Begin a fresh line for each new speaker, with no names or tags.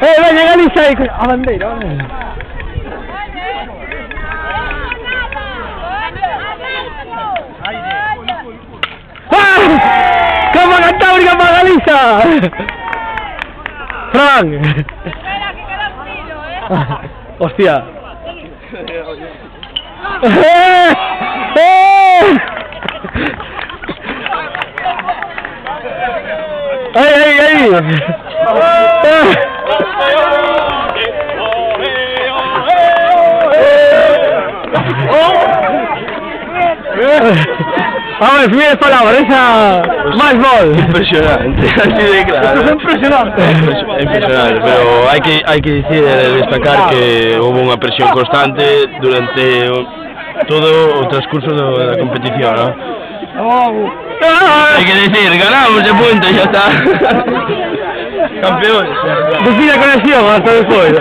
Venga Galiza a bandeira, ¡Cama Cantábrica para Galiza! ¡Fran!
Espera, que queda un tiro,
¡Hostia! ¡Ahí! Vamos, primera palabra, esa... más gol.
Impresionante, así de claro.
Esto es impresionante.
Impresionante, pero hay que decir, destacar que hubo una presión constante durante todo el transcurso de la competición, ¿no? Hay que decir, ganamos de punto y ya está. Campeones.
Decir la conexión hasta después.